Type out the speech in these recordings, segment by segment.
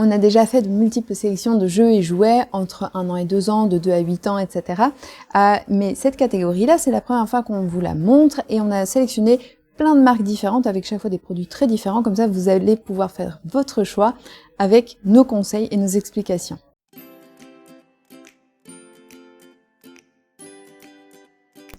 On a déjà fait de multiples sélections de jeux et jouets entre 1 an et 2 ans, de 2 à 8 ans, etc. Mais cette catégorie-là, c'est la première fois qu'on vous la montre et on a sélectionné plein de marques différentes avec chaque fois des produits très différents. Comme ça, vous allez pouvoir faire votre choix avec nos conseils et nos explications.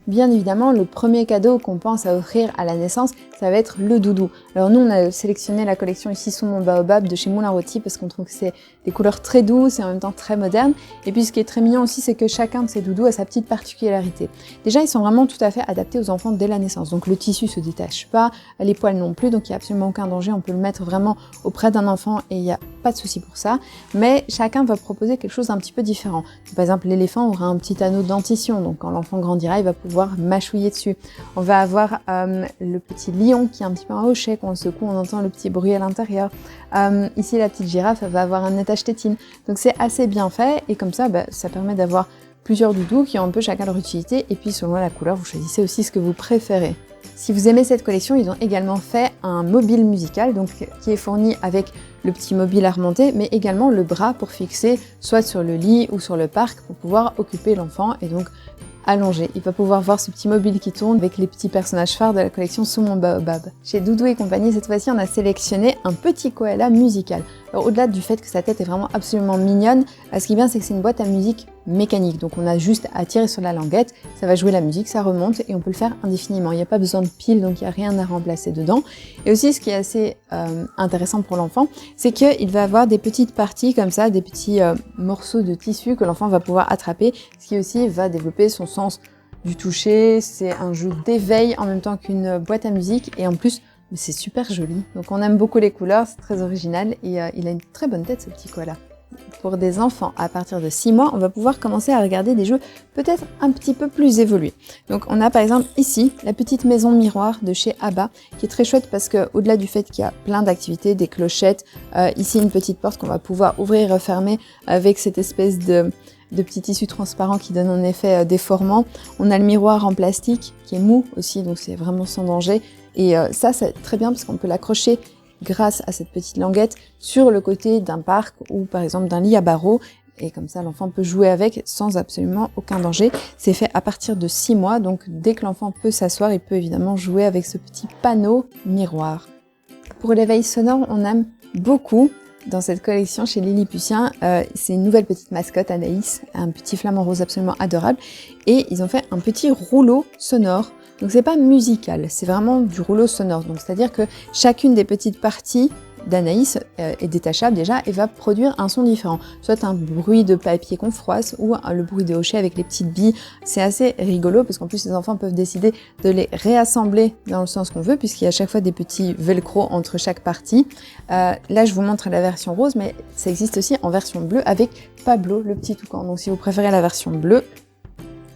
Bien évidemment, le premier cadeau qu'on pense à offrir à la naissance, ça va être le doudou. Alors nous, on a sélectionné la collection ici sous mon baobab de chez Moulin Rôti parce qu'on trouve que c'est des couleurs très douces et en même temps très modernes. Et puis ce qui est très mignon aussi, c'est que chacun de ces doudous a sa petite particularité. Déjà, ils sont vraiment tout à fait adaptés aux enfants dès la naissance. Donc le tissu se détache pas, les poils non plus, donc il n'y a absolument aucun danger. On peut le mettre vraiment auprès d'un enfant et il n'y a pas de souci pour ça. Mais chacun va proposer quelque chose d'un petit peu différent. Par exemple, l'éléphant aura un petit anneau de dentition, donc quand l'enfant grandira, il va pouvoir mâchouiller dessus. On va avoir le petit lion qui est un petit peu un hochet, quand on le secoue, on entend le petit bruit à l'intérieur. Ici, la petite girafe va avoir un attache tétine. Donc c'est assez bien fait et comme ça, ça permet d'avoir plusieurs doudous qui ont un peu chacun leur utilité et puis selon la couleur, vous choisissez aussi ce que vous préférez. Si vous aimez cette collection, ils ont également fait un mobile musical donc qui est fourni avec le petit mobile à remonter, mais également le bras pour fixer soit sur le lit ou sur le parc pour pouvoir occuper l'enfant et donc allongé. Il va pouvoir voir ce petit mobile qui tourne avec les petits personnages phares de la collection sous mon baobab. Chez Doudou et compagnie, cette fois-ci, on a sélectionné un petit koala musical. Alors au-delà du fait que sa tête est vraiment absolument mignonne, ce qui est bien, c'est que c'est une boîte à musique mécanique. Donc on a juste à tirer sur la languette, ça va jouer la musique, ça remonte et on peut le faire indéfiniment. Il n'y a pas besoin de pile, donc il n'y a rien à remplacer dedans. Et aussi, ce qui est assez intéressant pour l'enfant, c'est qu'il va avoir des petites parties comme ça, des petits morceaux de tissu que l'enfant va pouvoir attraper, ce qui aussi va développer son sens du toucher. C'est un jeu d'éveil en même temps qu'une boîte à musique et en plus, c'est super joli. Donc on aime beaucoup les couleurs, c'est très original et il a une très bonne tête ce petit koala. Pour des enfants à partir de 6 mois, on va pouvoir commencer à regarder des jeux peut-être un petit peu plus évolués. Donc on a par exemple ici la petite maison miroir de chez Abba qui est très chouette parce que au-delà du fait qu'il y a plein d'activités, des clochettes, ici une petite porte qu'on va pouvoir ouvrir et refermer avec cette espèce de petits tissus transparents qui donnent un effet déformant. On a le miroir en plastique qui est mou aussi, donc c'est vraiment sans danger. Et ça, c'est très bien parce qu'on peut l'accrocher grâce à cette petite languette sur le côté d'un parc ou par exemple d'un lit à barreaux. Et comme ça, l'enfant peut jouer avec sans absolument aucun danger. C'est fait à partir de 6 mois, donc dès que l'enfant peut s'asseoir, il peut évidemment jouer avec ce petit panneau miroir. Pour l'éveil sonore, on aime beaucoup dans cette collection chez Lilliputien, c'est une nouvelle petite mascotte, Anaïs, un petit flamant rose absolument adorable. Et ils ont fait un petit rouleau sonore. Donc c'est pas musical, c'est vraiment du rouleau sonore. Donc c'est-à-dire que chacune des petites parties d'Anaïs est détachable déjà et va produire un son différent. Soit un bruit de papier qu'on froisse ou le bruit de hochet avec les petites billes. C'est assez rigolo parce qu'en plus les enfants peuvent décider de les réassembler dans le sens qu'on veut puisqu'il y a à chaque fois des petits velcro entre chaque partie. Là je vous montre la version rose mais ça existe aussi en version bleue avec Pablo le petit toucan. Donc si vous préférez la version bleue,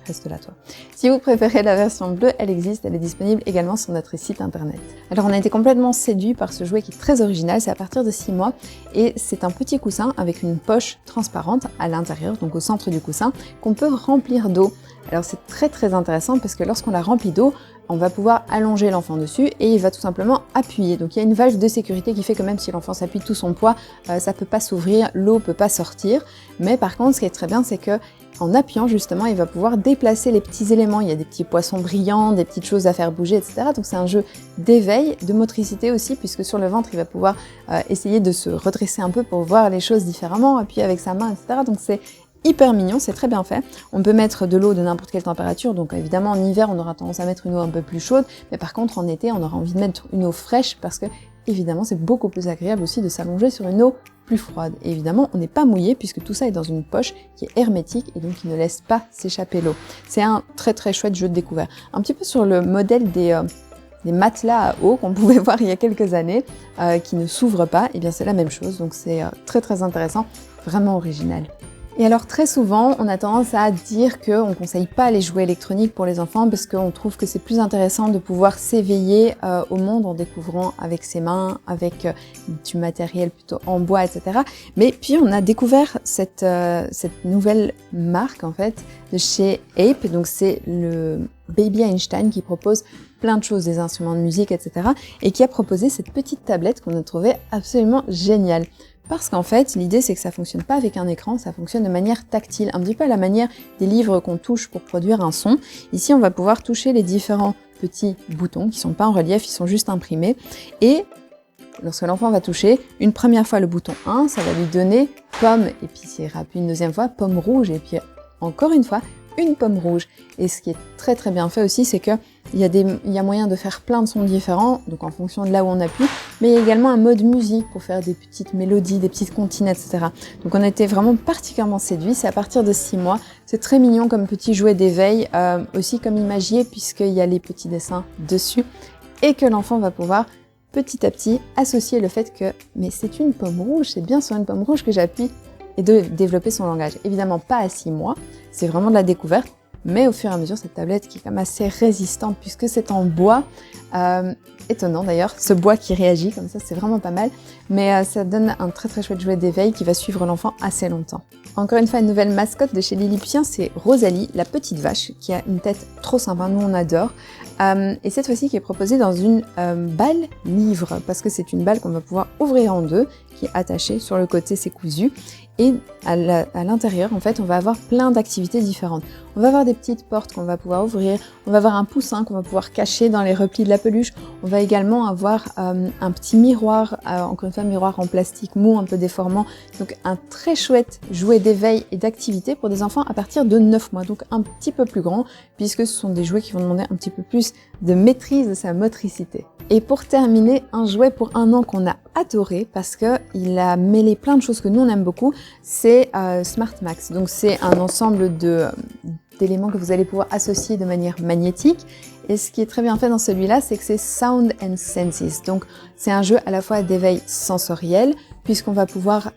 reste là toi. Si vous préférez la version bleue, elle existe, elle est disponible également sur notre site internet. Alors on a été complètement séduits par ce jouet qui est très original, c'est à partir de 6 mois et c'est un petit coussin avec une poche transparente à l'intérieur, donc au centre du coussin, qu'on peut remplir d'eau. Alors c'est très intéressant parce que lorsqu'on la remplit d'eau, on va pouvoir allonger l'enfant dessus et il va tout simplement appuyer. Donc il y a une valve de sécurité qui fait que même si l'enfant s'appuie de tout son poids, ça peut pas s'ouvrir, l'eau peut pas sortir. Mais par contre, ce qui est très bien, c'est que en appuyant justement, il va pouvoir déplacer les petits éléments. Il y a des petits poissons brillants, des petites choses à faire bouger, etc. Donc c'est un jeu d'éveil, de motricité aussi, puisque sur le ventre, il va pouvoir essayer de se redresser un peu pour voir les choses différemment, appuyer avec sa main, etc. Donc c'est hyper mignon, c'est très bien fait. On peut mettre de l'eau de n'importe quelle température, donc évidemment en hiver on aura tendance à mettre une eau un peu plus chaude, mais par contre en été on aura envie de mettre une eau fraîche parce que évidemment c'est beaucoup plus agréable aussi de s'allonger sur une eau plus froide. Et évidemment on n'est pas mouillé puisque tout ça est dans une poche qui est hermétique et donc qui ne laisse pas s'échapper l'eau. C'est un très chouette jeu de découverte. Un petit peu sur le modèle des matelas à eau qu'on pouvait voir il y a quelques années, qui ne s'ouvrent pas, et bien c'est la même chose, donc c'est très intéressant, vraiment original. Et alors très souvent, on a tendance à dire qu'on ne conseille pas les jouets électroniques pour les enfants parce qu'on trouve que c'est plus intéressant de pouvoir s'éveiller au monde en découvrant avec ses mains, avec du matériel plutôt en bois, etc. Mais puis on a découvert cette nouvelle marque en fait de chez Ape, donc c'est le Baby Einstein qui propose plein de choses, des instruments de musique, etc. et qui a proposé cette petite tablette qu'on a trouvée absolument géniale. Parce qu'en fait, l'idée c'est que ça fonctionne pas avec un écran, ça fonctionne de manière tactile, un petit peu à la manière des livres qu'on touche pour produire un son. Ici, on va pouvoir toucher les différents petits boutons qui sont pas en relief, ils sont juste imprimés. Et lorsque l'enfant va toucher, une première fois le bouton 1, ça va lui donner pomme, et puis s'il rappuie une deuxième fois, pomme rouge, et puis encore une fois, une pomme rouge. Et ce qui est très très bien fait aussi, c'est que il y a moyen de faire plein de sons différents, donc en fonction de là où on appuie, mais il y a également un mode musique pour faire des petites mélodies, des petites comptines, etc. Donc on a été vraiment particulièrement séduits, c'est à partir de 6 mois, c'est très mignon comme petit jouet d'éveil, aussi comme imagier puisqu'il y a les petits dessins dessus, et que l'enfant va pouvoir petit à petit associer le fait que mais c'est une pomme rouge, c'est bien sur une pomme rouge que j'appuie, et de développer son langage. Évidemment pas à 6 mois, c'est vraiment de la découverte, mais au fur et à mesure, cette tablette qui est quand même assez résistante puisque c'est en bois, étonnant d'ailleurs, ce bois qui réagit comme ça, c'est vraiment pas mal, mais ça donne un très très chouette jouet d'éveil qui va suivre l'enfant assez longtemps. Encore une fois, une nouvelle mascotte de chez Lilliputien, c'est Rosalie, la petite vache, qui a une tête trop sympa, nous on adore, et cette fois-ci qui est proposée dans une balle livre, parce que c'est une balle qu'on va pouvoir ouvrir en deux, qui est attachée, sur le côté c'est cousu, et à l'intérieur, en fait, on va avoir plein d'activités différentes. On va avoir des petites portes qu'on va pouvoir ouvrir, on va avoir un poussin qu'on va pouvoir cacher dans les replis de la peluche, on va également avoir un petit miroir, encore une fois, miroir en plastique mou, un peu déformant, donc un très chouette jouet d'éveil et d'activité pour des enfants à partir de 9 mois, donc un petit peu plus grand, puisque ce sont des jouets qui vont demander un petit peu plus de maîtrise de sa motricité. Et pour terminer, un jouet pour 1 an qu'on a adoré parce que il a mêlé plein de choses que nous on aime beaucoup, c'est Smart Max. Donc c'est un ensemble d'éléments que vous allez pouvoir associer de manière magnétique. Et ce qui est très bien fait dans celui-là, c'est que c'est Sound and Senses. Donc c'est un jeu à la fois d'éveil sensoriel, puisqu'on va pouvoir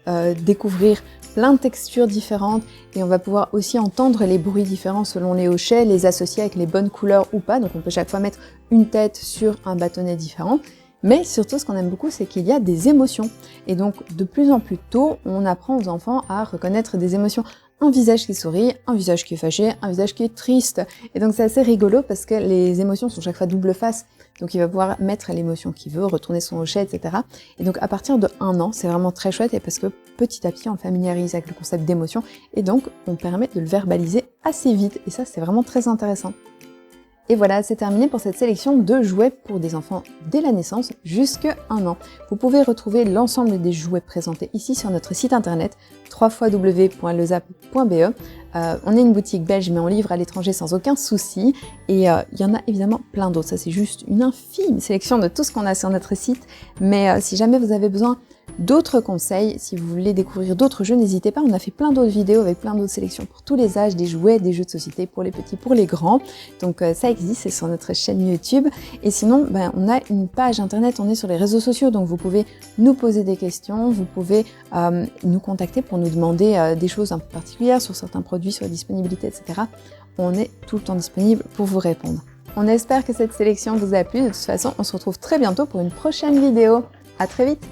découvrir plein de textures différentes et on va pouvoir aussi entendre les bruits différents selon les hochets, les associer avec les bonnes couleurs ou pas. Donc on peut chaque fois mettre une tête sur un bâtonnet différent. Mais surtout, ce qu'on aime beaucoup, c'est qu'il y a des émotions. Et donc, de plus en plus tôt, on apprend aux enfants à reconnaître des émotions. Un visage qui sourit, un visage qui est fâché, un visage qui est triste. Et donc, c'est assez rigolo parce que les émotions sont chaque fois double face. Donc, il va pouvoir mettre l'émotion qu'il veut, retourner son hochet, etc. Et donc, à partir de 1 an, c'est vraiment très chouette et parce que petit à petit, on le familiarise avec le concept d'émotion. Et donc, on permet de le verbaliser assez vite. Et ça, c'est vraiment très intéressant. Et voilà, c'est terminé pour cette sélection de jouets pour des enfants dès la naissance jusqu'à 1 an. Vous pouvez retrouver l'ensemble des jouets présentés ici sur notre site internet www.lezap.be. On est une boutique belge mais on livre à l'étranger sans aucun souci et il y en a évidemment plein d'autres. Ça c'est juste une infime sélection de tout ce qu'on a sur notre site, mais si jamais vous avez besoin d'autres conseils, si vous voulez découvrir d'autres jeux, n'hésitez pas, on a fait plein d'autres vidéos avec plein d'autres sélections pour tous les âges, des jouets, des jeux de société pour les petits, pour les grands. Donc ça existe, c'est sur notre chaîne YouTube. Et sinon, on a une page internet, on est sur les réseaux sociaux, donc vous pouvez nous poser des questions, vous pouvez nous contacter pour nous demander des choses un peu particulières sur certains produits, sur la disponibilité, etc. On est tout le temps disponible pour vous répondre. On espère que cette sélection vous a plu. De toute façon, on se retrouve très bientôt pour une prochaine vidéo. À très vite!